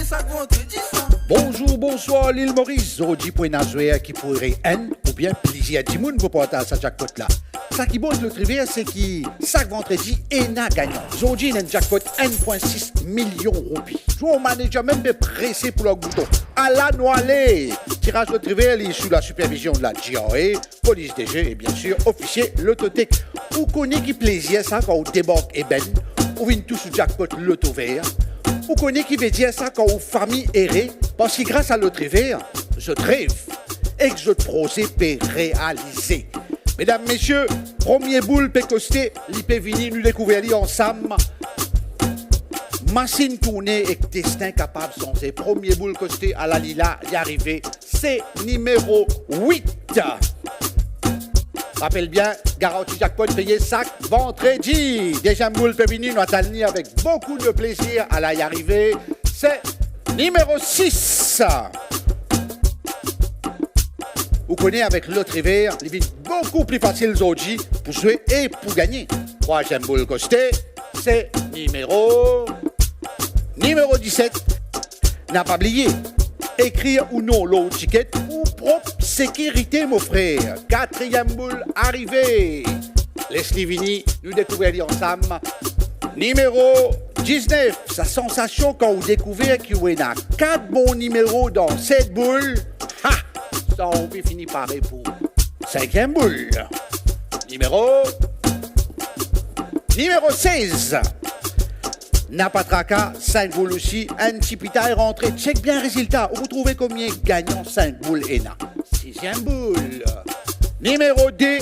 ça vendredi ça. Bonjour, bonsoir l'île Maurice. Zodi pour Nazoué qui pourrait haine ou bien plaisir du monde pour porter sa jackpot là. Ça qui bosse le trivial, c'est qui chaque vendredi et n'a gagnant. Zodi a un jackpot 1,6 million roupies. Joueur manager même de pressé pour leur bouton. À la noilée. Tirage le trivial est sous la supervision de la GRA, police des jeux et bien sûr officier l'autotech. Vous connaissez qui plaisir ça quand on débarque et ben, ou vient tout sous jackpot l'auto vert. Vous connaissez qui veut dire ça quand vous famille errée, parce que grâce à l'autre vert, je trêve et que je procès peut réaliser. Mesdames, messieurs, premier boule peut coster, l'IP vini nous découvrir ensemble. Machine tournée et destin capable sont ces premiers boules costés à la lila y arriver. C'est numéro 8. Rappelle bien, garantie jackpot payé sac vendredi. Deuxième boule féminine, nous attendons avec beaucoup de plaisir à la y arriver. C'est numéro 6. Vous connaissez avec l'autre hiver, les vies beaucoup plus faciles aujourd'hui pour jouer et pour gagner. Troisième boule costée, c'est numéro 17. N'a pas oublié. Écrire ou non l'eau ticket ou propre sécurité, mon frère. Quatrième boule arrivée. Leslie Vini, nous découvrons ensemble. Numéro 19. Sa sensation quand vous découvrez qu'il y a 4 bons numéros dans cette boule. Ha! Ça, on peut finir par répondre. Cinquième boule. Numéro 16. N'a pas tracas, 5 boules aussi, un petit pita est rentré. Check bien le résultat. Vous trouvez combien gagnant 5 boules ENA. Sixième boule. Numéro 2.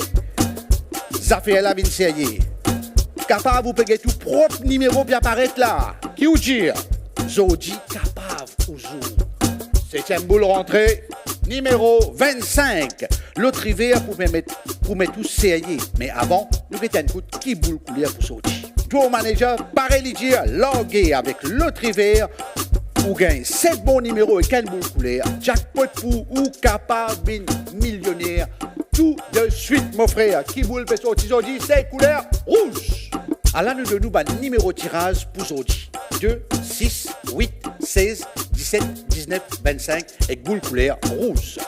Zafé la Vinciaye. Capable vous payer tout propre numéro bien apparaître là. Qui vous dit? Zodi capable ou jour. Septième boule rentrée. Numéro 25. L'autre hiver pour mettre tout serré. Mais avant, nous mettons un coup de qui boule couleur pour Zodi. Tour manager, pareil dire, logué avec l'autre hiver, ou gagne 7 bons numéros et 15 boules couleurs, jackpot pour ou capable millionnaire, tout de suite, mon frère. Qui boule fait sortir aujourd'hui, c'est couleur rouge. À l'année de nous, numéro tirage pour aujourd'hui. 2, 6, 8, 16, 17, 19, 25 et boule couleur rouge.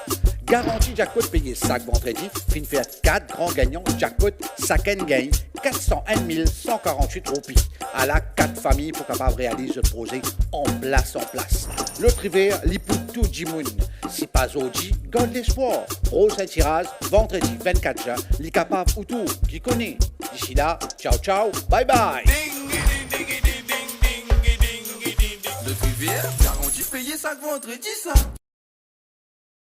Garantie jackpot payé sac vendredi, fin fait 4 grands gagnants, jackpot Saken gagne 401 148 roupies. À la 4 familles pour capable réaliser le projet en place. Le hiver, l'ipou tout Jimoun. Si pas aujourd'hui, garde l'espoir. Rose et tirage, vendredi 24 juin, les capables autour, qui connaît. D'ici là, ciao, bye bye. Le trivial, garantie payé ça vendredi ça.